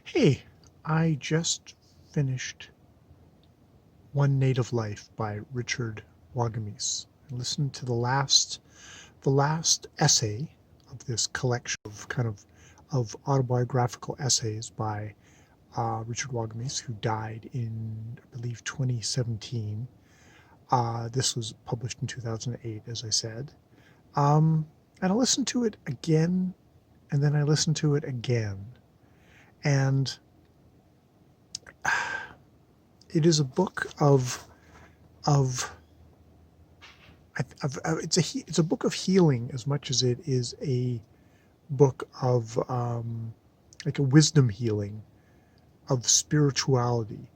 Hey, I just finished One Native Life by Richard Wagamese. I listened to the last essay of this collection of of autobiographical essays by Richard Wagamese, who died in, I believe, 2017. This was published in 2008, as I said. And I listened to it again, and then I listened to it again. And it is a book of it's a book of healing as much as it is a book of like a wisdom healing of spirituality,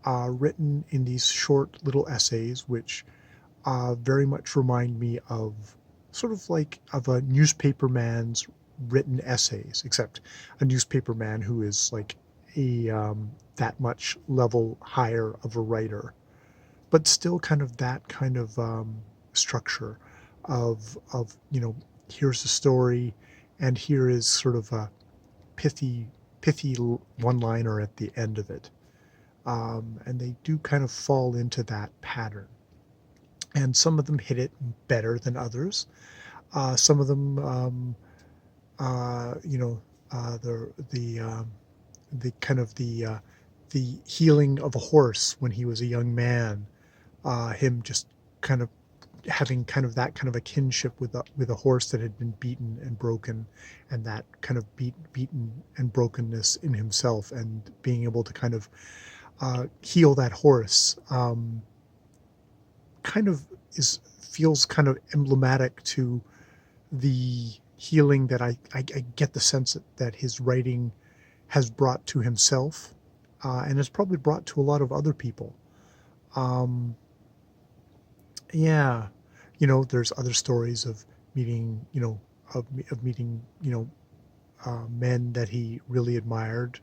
written in these short little essays, which very much remind me of sort of like of a newspaper man's written essays, except a newspaper man who is like a that much level higher of a writer, but still kind of that kind of structure of here's the story, and here is sort of a pithy one liner at the end of it, and they do kind of fall into that pattern. And some of them hit it better than others. Some of them, you know, the kind of the healing of a horse when he was a young man, him just kind of having kind of that kind of a kinship with a horse that had been beaten and broken, and that kind of beaten and brokenness in himself, and being able to kind of heal that horse, kind of is feels kind of emblematic to the healing that I get the sense that his writing has brought to himself, and has probably brought to a lot of other people. Um, yeah, there's other stories of meeting, of meeting, men that he really admired.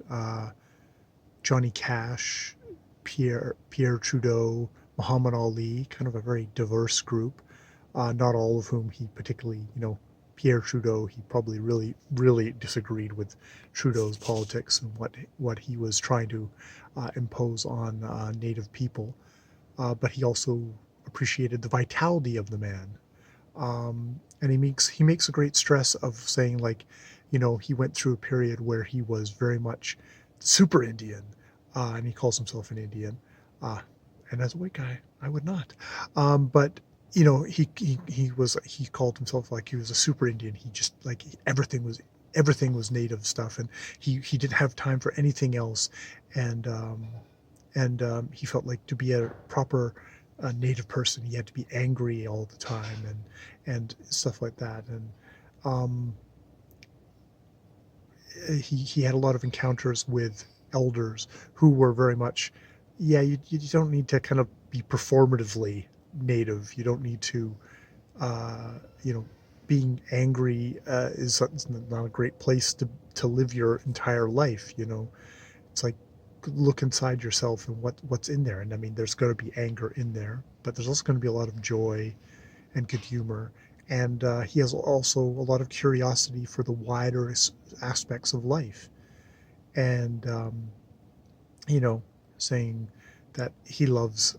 Johnny Cash, Pierre Trudeau, Muhammad Ali, kind of a very diverse group. Not all of whom he particularly, Pierre Trudeau, he probably really, really disagreed with Trudeau's politics and what he was trying to impose on Native people. But he also appreciated the vitality of the man. And he makes a great stress of saying, like, he went through a period where he was very much super Indian, and he calls himself an Indian. Uh, and as a white guy, I would not. But he called himself, like, he was a super Indian. He just, like, everything was native stuff, and he didn't have time for anything else. And he felt like, to be a proper native person, he had to be angry all the time, and stuff like that. And um, he had a lot of encounters with elders who were very much, yeah, you don't need to kind of be performatively native. You don't need to, uh, you know, being angry is not a great place to live your entire life. It's like, look inside yourself and what's in there. And I mean, there's going to be anger in there, but there's also going to be a lot of joy and good humor. And he has also a lot of curiosity for the wider aspects of life. And, you know, saying that he loves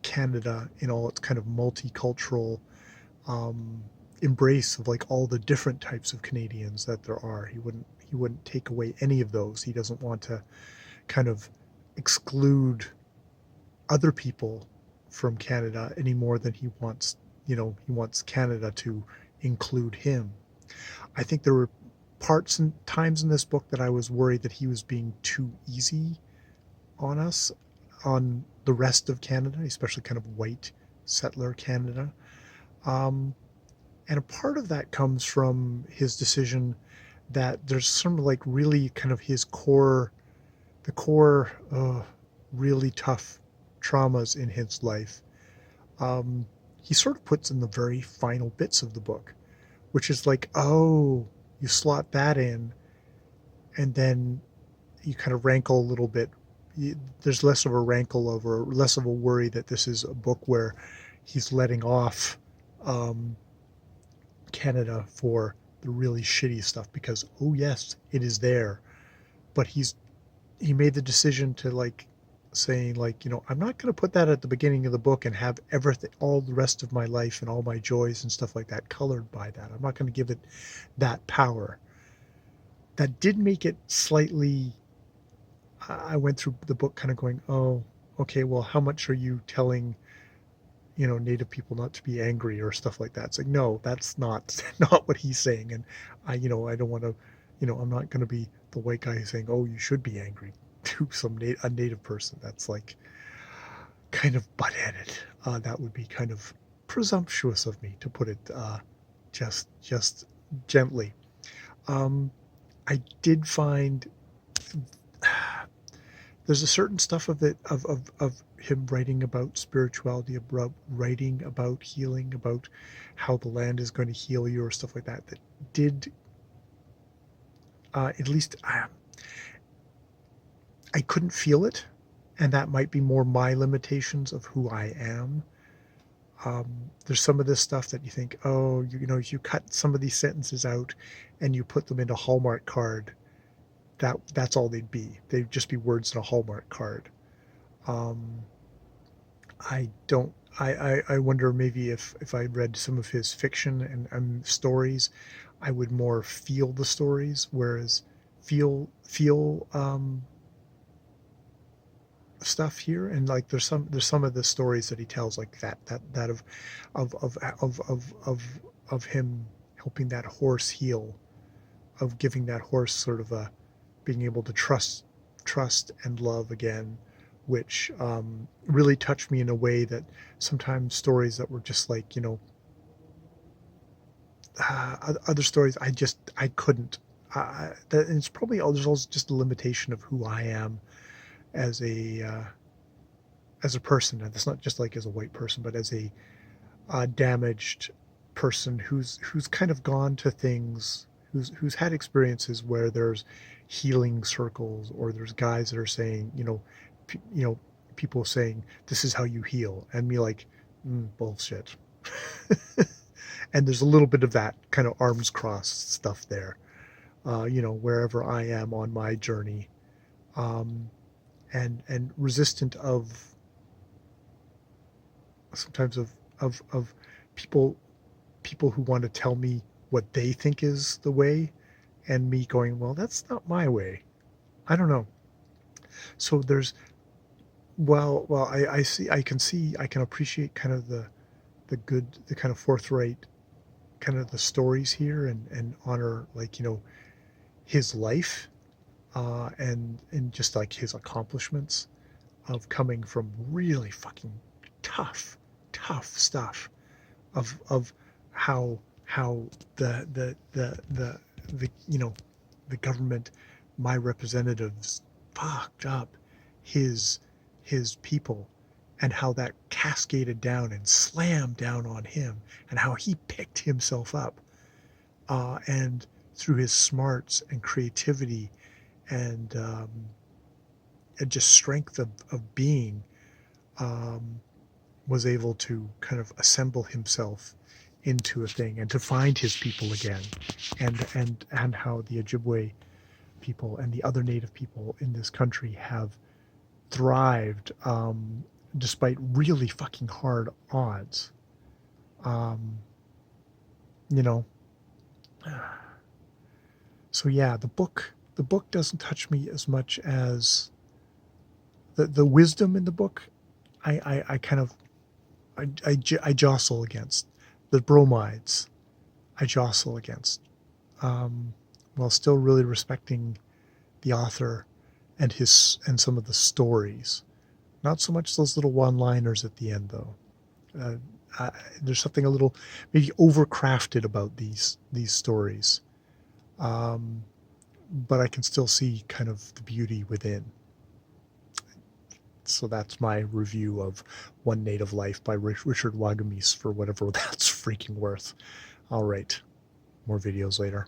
Canada in all its kind of multicultural um, embrace of, like, all the different types of Canadians that there are. He wouldn't take away any of those. He doesn't want to kind of exclude other people from Canada any more than he wants Canada to include him. I think there were parts and times in this book that I was worried that he was being too easy on us, on the rest of Canada, especially kind of white settler Canada. Um, and a part of that comes from his decision that there's some, like, really kind of the core, really tough traumas in his life. Um, he sort of puts in the very final bits of the book, which is like, oh, you slot that in, and then you kind of rankle a little bit. There's less of a rankle over, less of a worry that this is a book where he's letting off um, Canada for the really shitty stuff, because, oh yes, it is there, but he's he made the decision to like saying like, I'm not going to put that at the beginning of the book and have everything, all the rest of my life and all my joys and stuff like that colored by that. I'm not going to give it that power. That did make it slightly, I went through the book kind of going, oh, okay, well, how much are you telling, Native people not to be angry or stuff like that? It's like, no, that's not not what he's saying. And I don't want to, I'm not going to be the white guy saying, oh, you should be angry to a native person. That's like kind of butt-headed. That would be kind of presumptuous of me to put it just gently. I did find there's a certain stuff of it of him writing about spirituality, about writing about healing, about how the land is going to heal you or stuff like that, that did at least I couldn't feel it, and that might be more my limitations of who I am. There's some of this stuff that you think, oh, if you cut some of these sentences out and you put them in a Hallmark card, that's all they'd be. They'd just be words in a Hallmark card. I don't. I wonder maybe if I read some of his fiction and stories, I would more feel the stories, whereas feel stuff here, and like there's some of the stories that he tells like that of him helping that horse heal, of giving that horse sort of a being able to trust and love again, which really touched me in a way that sometimes stories that were just like other stories I couldn't. It's probably there's also just a limitation of who I am as a person, and it's not just like as a white person, but as a damaged person who's kind of gone to things, who's had experiences where there's healing circles, or there's guys that are saying, people saying this is how you heal, and me like, bullshit. And there's a little bit of that kind of arms crossed stuff there, wherever I am on my journey, and resistant of sometimes of people who want to tell me what they think is the way, and me going, well, that's not my way. I don't know. So there's I can appreciate kind of the good, the kind of forthright kind of the stories here, and honor like his life, and just like his accomplishments of coming from really fucking tough stuff, of how the the government, my representatives, fucked up his people, and how that cascaded down and slammed down on him, and how he picked himself up, and through his smarts and creativity and just strength of being, was able to kind of assemble himself into a thing and to find his people again, and how the Ojibwe people and the other native people in this country have thrived, despite really fucking hard odds. Um, you know, so yeah, the book doesn't touch me as much as the wisdom in the book. I kind of I jostle against the bromides. I jostle against, while still really respecting the author and some of the stories. Not so much those little one-liners at the end, though. Uh, there's something a little maybe overcrafted about these stories, but I can still see kind of the beauty within. So that's my review of One Native Life by Richard Wagamese, for whatever that's freaking worth. All right, more videos later.